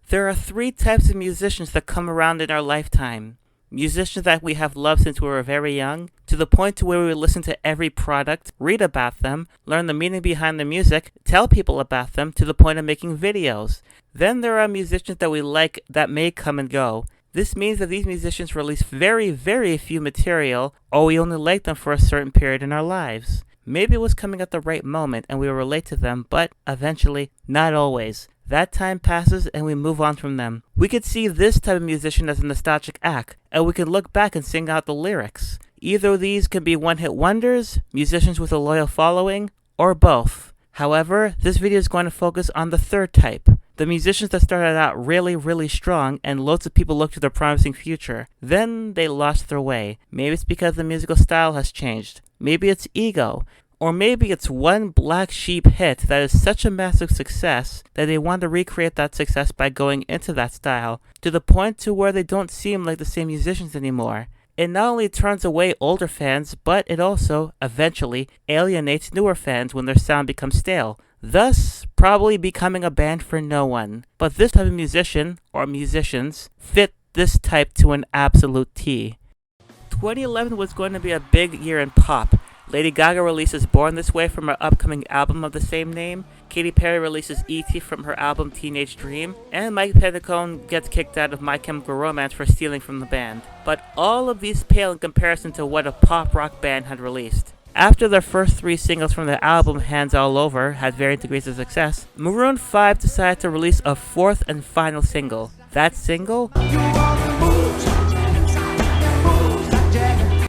There are three types of musicians that come around in our lifetime. Musicians that we have loved since we were very young, to the point to where we listen to every product, read about them, learn the meaning behind the music, tell people about them, to the point of making videos. Then there are musicians that we like that may come and go. This means that these musicians release very, very few material, or we only like them for a certain period in our lives. Maybe it was coming at the right moment and we will relate to them, but eventually, not always. That time passes and we move on from them. We could see this type of musician as a nostalgic act, and we could look back and sing out the lyrics. Either of these can be one-hit wonders, musicians with a loyal following, or both. However, this video is going to focus on the third type. The musicians that started out really, really strong and loads of people looked to their promising future. Then they lost their way. Maybe it's because the musical style has changed. Maybe it's ego. Or maybe it's one black sheep hit that is such a massive success that they want to recreate that success by going into that style, to the point to where they don't seem like the same musicians anymore. It not only turns away older fans, but it also, eventually, alienates newer fans when their sound becomes stale, thus probably becoming a band for no one. But this type of musician, or musicians, fit this type to an absolute T. 2011 was going to be a big year in pop. Lady Gaga releases Born This Way from her upcoming album of the same name, Katy Perry releases E.T. from her album Teenage Dream, and Mike Pentacone gets kicked out of My Chemical Romance for stealing from the band. But all of these pale in comparison to what a pop rock band had released. After their first three singles from the album Hands All Over had varying degrees of success, Maroon 5 decided to release a fourth and final single. That single?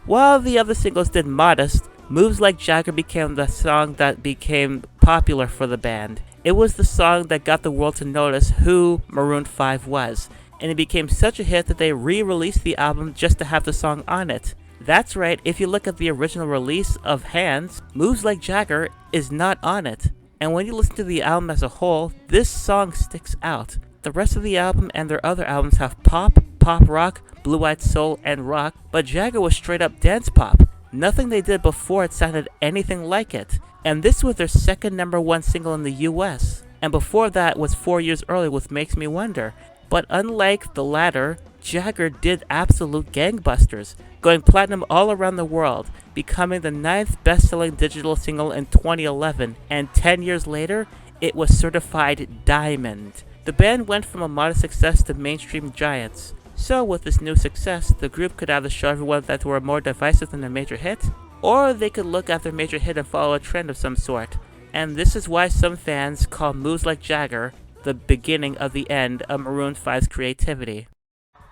While the other singles did modest, Moves Like Jagger became the song that became popular for the band. It was the song that got the world to notice who Maroon 5 was, and it became such a hit that they re-released the album just to have the song on it. That's right, if you look at the original release of Hands, Moves Like Jagger is not on it. And when you listen to the album as a whole, this song sticks out. The rest of the album and their other albums have pop, pop rock, blue-eyed soul, and rock, but Jagger was straight up dance pop. Nothing they did before it sounded anything like it. And this was their second #1 single in the US. And before that was 4 years earlier with Makes Me Wonder. But unlike the latter, Jagger did absolute gangbusters, going platinum all around the world, becoming the 9th best-selling digital single in 2011, and 10 years later, it was certified diamond. The band went from a modest success to mainstream giants. So with this new success, the group could either show everyone that they were more divisive than their major hit, or they could look at their major hit and follow a trend of some sort. And this is why some fans call Moves Like Jagger the beginning of the end of Maroon 5's creativity.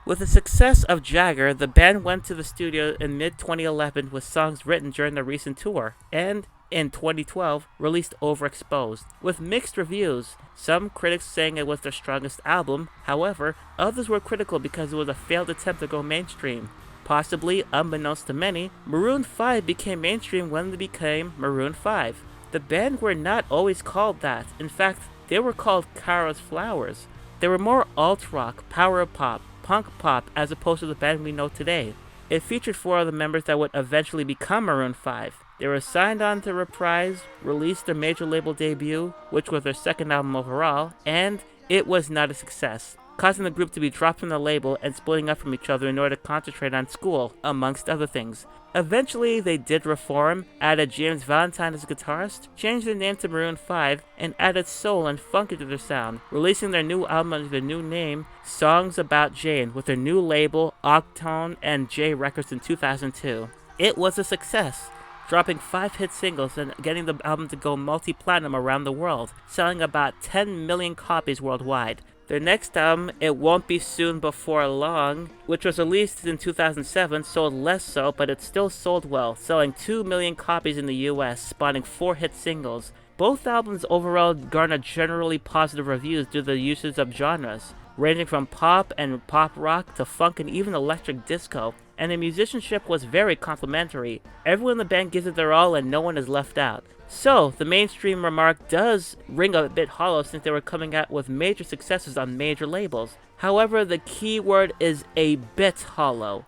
With the success of Jagger, the band went to the studio in mid-2011 with songs written during the recent tour, and in 2012, released Overexposed, with mixed reviews. Some critics saying it was their strongest album, however, others were critical because it was a failed attempt to go mainstream. Possibly, unbeknownst to many, Maroon 5 became mainstream when they became Maroon 5. The band were not always called that. In fact, they were called Kiara's Flowers. They were more alt-rock, power pop, punk pop as opposed to the band we know today. It featured 4 of the members that would eventually become Maroon 5. They were signed on to Reprise, released their major label debut, which was their second album overall, and it was not a success, causing the group to be dropped from the label and splitting up from each other in order to concentrate on school, amongst other things. Eventually, they did reform, added James Valentine as a guitarist, changed their name to Maroon 5, and added soul and funk into their sound, releasing their new album under their new name, Songs About Jane, with their new label, Octone and J Records in 2002. It was a success, dropping 5 hit singles and getting the album to go multi-platinum around the world, selling about 10 million copies worldwide. Their next album, It Won't Be Soon Before Long, which was released in 2007, sold less so, but it still sold well, selling 2 million copies in the US, spawning 4 hit singles. Both albums overall garnered generally positive reviews due to the uses of genres, ranging from pop and pop rock to funk and even electric disco, and the musicianship was very complimentary. Everyone in the band gives it their all and no one is left out. So, the mainstream remark does ring a bit hollow since they were coming out with major successes on major labels. However, the key word is a bit hollow.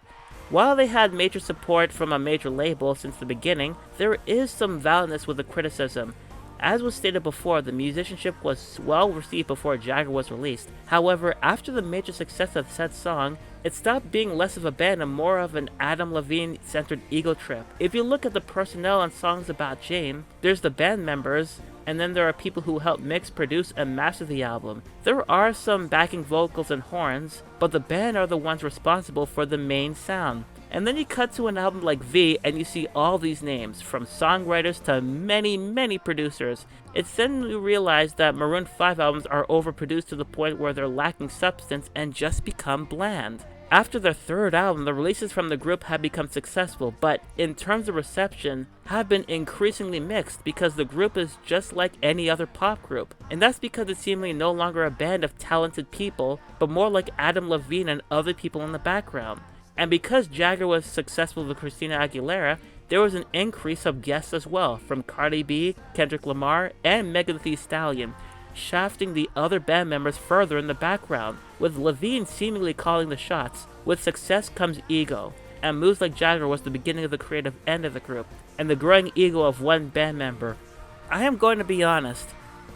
While they had major support from a major label since the beginning, there is some validness with the criticism. As was stated before, the musicianship was well received before Jagger was released. However, after the major success of said song, it stopped being less of a band and more of an Adam Levine-centered ego trip. If you look at the personnel on songs about Jane, there's the band members, and then there are people who help mix, produce, and master the album. There are some backing vocals and horns, but the band are the ones responsible for the main sound. And then you cut to an album like V and you see all these names, from songwriters to many producers. It's then you realize that Maroon 5 albums are overproduced to the point where they're lacking substance and just become bland. After their third album, the releases from the group have become successful, but in terms of reception, have been increasingly mixed because the group is just like any other pop group. And that's because it's seemingly no longer a band of talented people, but more like Adam Levine and other people in the background. And because Jagger was successful with Christina Aguilera, there was an increase of guests as well, from Cardi B, Kendrick Lamar, and Megan Thee Stallion, shafting the other band members further in the background, with Levine seemingly calling the shots. With success comes ego, and moves like Jagger was the beginning of the creative end of the group, and the growing ego of one band member. I am going to be honest,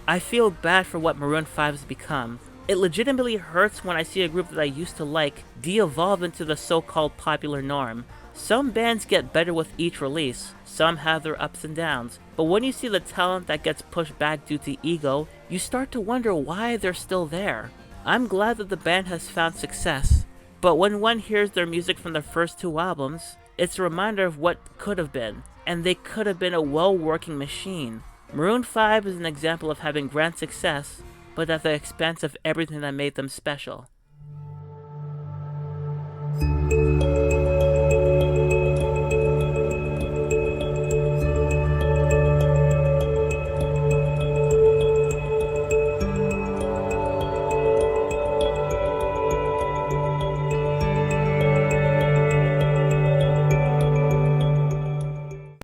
I feel bad for what Maroon 5 has become. It legitimately hurts when I see a group that I used to like de-evolve into the so-called popular norm. Some bands get better with each release, some have their ups and downs, but when you see the talent that gets pushed back due to ego, you start to wonder why they're still there. I'm glad that the band has found success, but when one hears their music from their first two albums, it's a reminder of what could have been, and they could have been a well-working machine. Maroon 5 is an example of having grand success, but at the expense of everything that made them special.